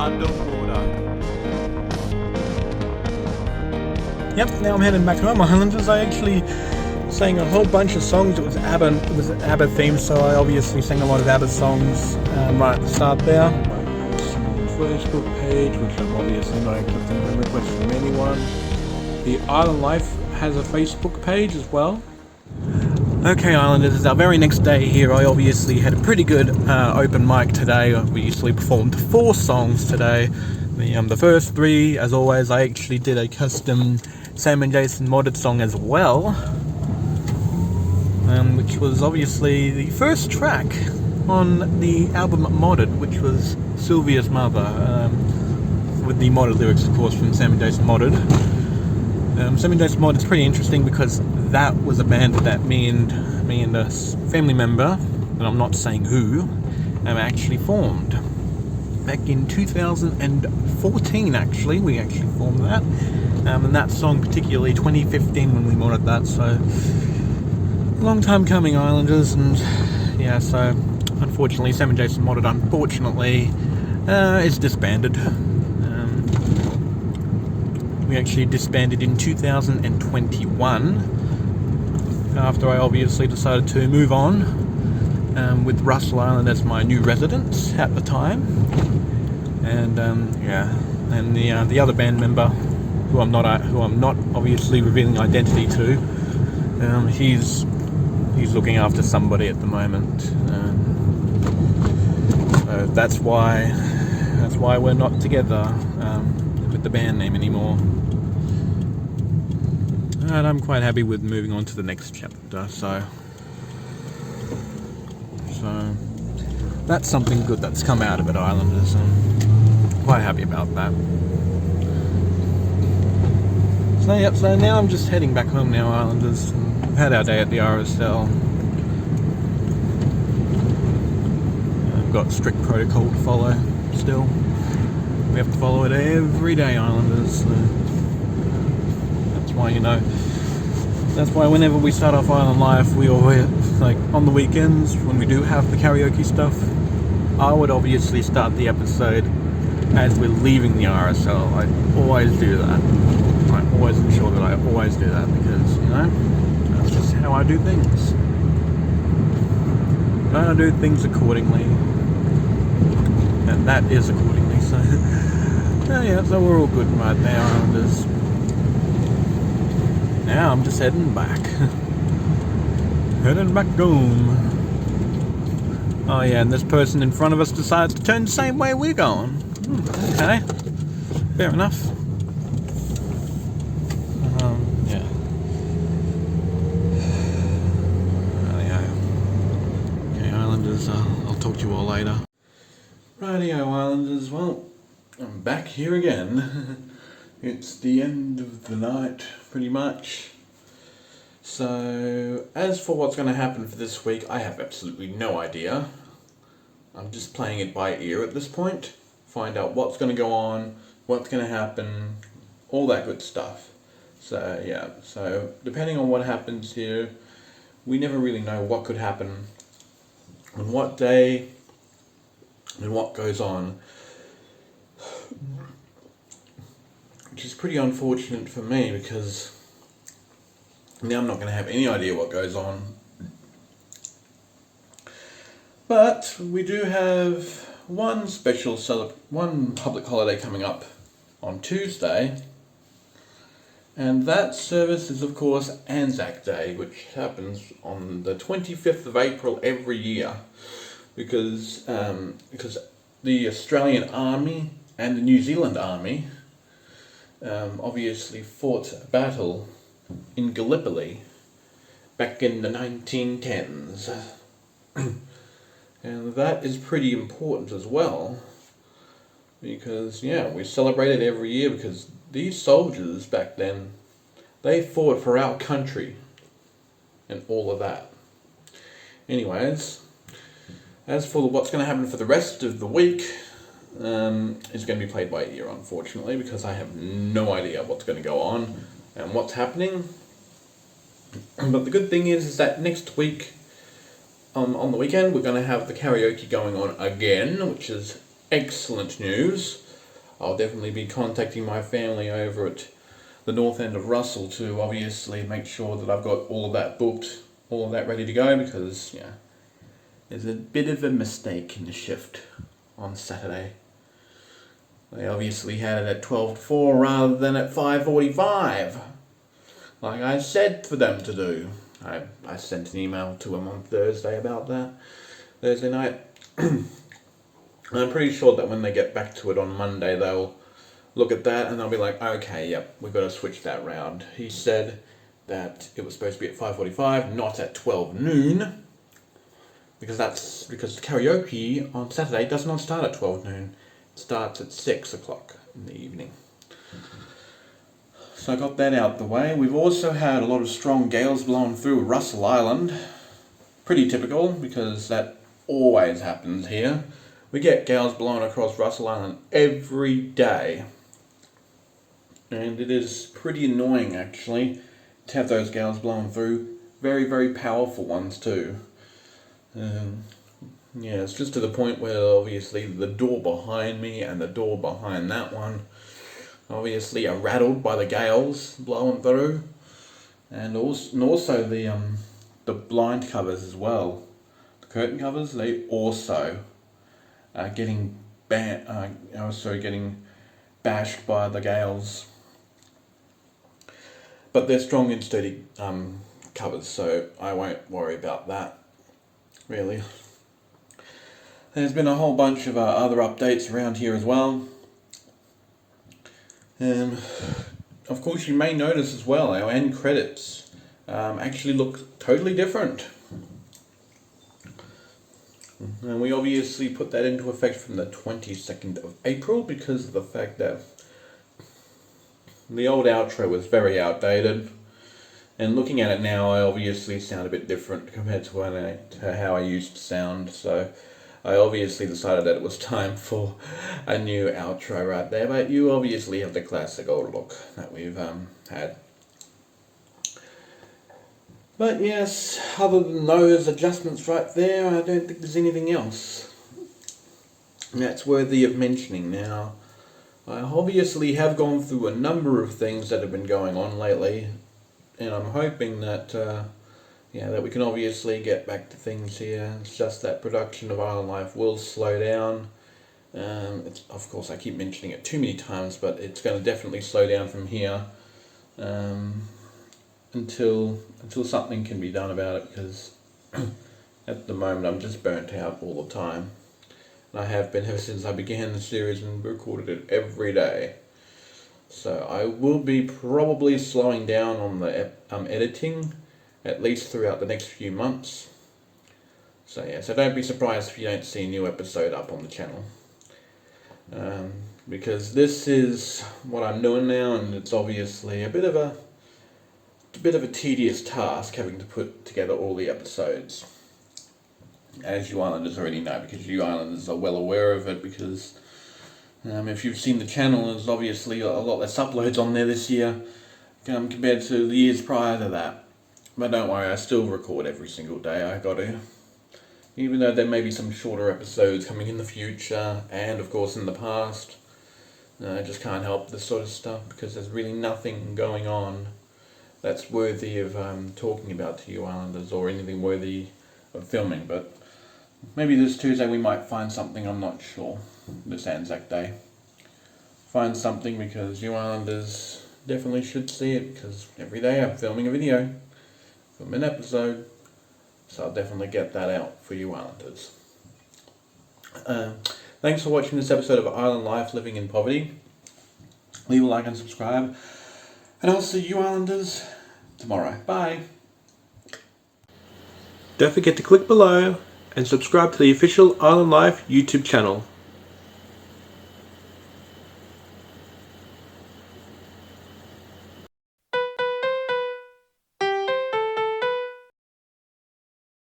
underwater. Yep, now I'm heading back home, Islanders. I actually sang a whole bunch of songs. It was an ABBA theme, so I obviously sang a lot of ABBA songs right at the start there. Facebook page, which I'm obviously not accepting a request from anyone. The Island Life has a Facebook page as well. Okay, Islanders, it's our very next day here. I obviously had a pretty good open mic today. We usually performed 4 songs today. The first 3, as always, I actually did a custom Sam and Jason modded song as well, which was obviously the first track on the album Modded, which was Sylvia's Mother, with the modded lyrics, of course, from Sam and Jason Modded. Sam and Jason Modded is pretty interesting because that was a band that me and a family member, and I'm not saying who, actually formed. Back in 2014, actually, we actually formed that. And that song, particularly 2015 when we modded that, so long time coming, Islanders. And yeah, so unfortunately Sam and Jason Modded is disbanded. We actually disbanded in 2021 after I obviously decided to move on with Russell Island as my new residence at the time. And and the other band member, who I'm not obviously revealing identity to, he's looking after somebody at the moment. So that's why we're not together with the band name anymore. And I'm quite happy with moving on to the next chapter. So that's something good that's come out of it, Islanders. I'm quite happy about that. So now I'm just heading back home now, Islanders. We've had our day at the RSL. I've got strict protocol to follow still. We have to follow it every day, Islanders. So that's why whenever we start off Island Life, we always, like on the weekends when we do have the karaoke stuff, I would obviously start the episode as we're leaving the RSL. I always do that. I always ensure that I always do that because, that's just how I do things. I do things accordingly. And that is accordingly, so so we're all good right now, Islanders. Now I'm just heading back. Heading back home. Oh yeah, and this person in front of us decides to turn the same way we're going. Okay. Fair enough. Yeah. Okay, Islanders, I'll talk to you all later. Rightio, Islanders, well, I'm back here again. It's the end of the night, pretty much. So, as for what's going to happen for this week, I have absolutely no idea. I'm just playing it by ear at this point. Find out what's going to go on, what's going to happen, all that good stuff. So, yeah, so depending on what happens here, we never really know what could happen on what day and what goes on. Which is pretty unfortunate for me because now I'm not going to have any idea what goes on. But we do have one public holiday coming up on Tuesday, and that service is of course Anzac Day, which happens on the 25th of April every year, because the Australian Army and the New Zealand Army obviously fought a battle in Gallipoli back in the 1910s. And that is pretty important as well, because we celebrate it every year because these soldiers back then, they fought for our country and all of that. Anyways, as for what's going to happen for the rest of the week, is going to be played by ear, unfortunately, because I have no idea what's going to go on and what's happening. But the good thing is that next week, on the weekend, we're going to have the karaoke going on again, which is excellent news. I'll definitely be contacting my family over at the north end of Russell to obviously make sure that I've got all of that booked, all of that ready to go, because yeah, there's a bit of a mistake in the shift on Saturday. They obviously had it at 12 to 4 rather than at 5:45, like I said for them to do. I sent an email to them on Thursday about that, Thursday night. I'm pretty sure that when they get back to it on Monday, they'll look at that and they'll be like, okay, yep, we've got to switch that round. He said that it was supposed to be at 5:45, not at 12 noon, because the karaoke on Saturday does not start at 12 noon. It starts at 6 o'clock in the evening. So I got that out the way. We've also had a lot of strong gales blowing through Russell Island. Pretty typical, because that always happens here. We get gales blowing across Russell Island every day. And it is pretty annoying, actually, to have those gales blowing through. Very, very powerful ones, too. Yeah, it's just to the point where, obviously, the door behind me and the door behind that one, obviously, are rattled by the gales blowing through. And also the blind covers as well. The curtain covers, they also are getting getting bashed by the gales. But they're strong and sturdy covers, so I won't worry about that, really. There's been a whole bunch of other updates around here as well. Of course, you may notice as well, our end credits actually look totally different. And we obviously put that into effect from the 22nd of April because of the fact that the old outro was very outdated. And looking at it now, I obviously sound a bit different compared to how I used to sound. So I obviously decided that it was time for a new outro right there. But you obviously have the classic old look that we've had. But yes, other than those adjustments right there, I don't think there's anything else that's worthy of mentioning now. I obviously have gone through a number of things that have been going on lately, and I'm hoping that that we can obviously get back to things here. It's just that production of Island Life will slow down. Of course, I keep mentioning it too many times, but it's going to definitely slow down from here. Until something can be done about it, because at the moment I'm just burnt out all the time. And I have been ever since I began the series and recorded it every day. So I will be probably slowing down on the editing, at least throughout the next few months. So yeah, so don't be surprised if you don't see a new episode up on the channel. Because this is what I'm doing now, and it's obviously a bit of a tedious task having to put together all the episodes, as you Islanders already know, because you Islanders are well aware of it, because if you've seen the channel, there's obviously a lot less uploads on there this year compared to the years prior to that. But don't worry, I still record every single day. I got to, even though there may be some shorter episodes coming in the future, and of course in the past. I just can't help this sort of stuff, because there's really nothing going on that's worthy of talking about to you Islanders, or anything worthy of filming. But maybe this Tuesday we might find something, I'm not sure, this Anzac Day. Find something, because you Islanders definitely should see it, because every day I'm filming a video, film an episode, so I'll definitely get that out for you Islanders. Thanks for watching this episode of Island Life Living in Poverty. Leave a like and subscribe. And I'll see you Islanders tomorrow. Bye. Don't forget to click below and subscribe to the official Island Life YouTube channel.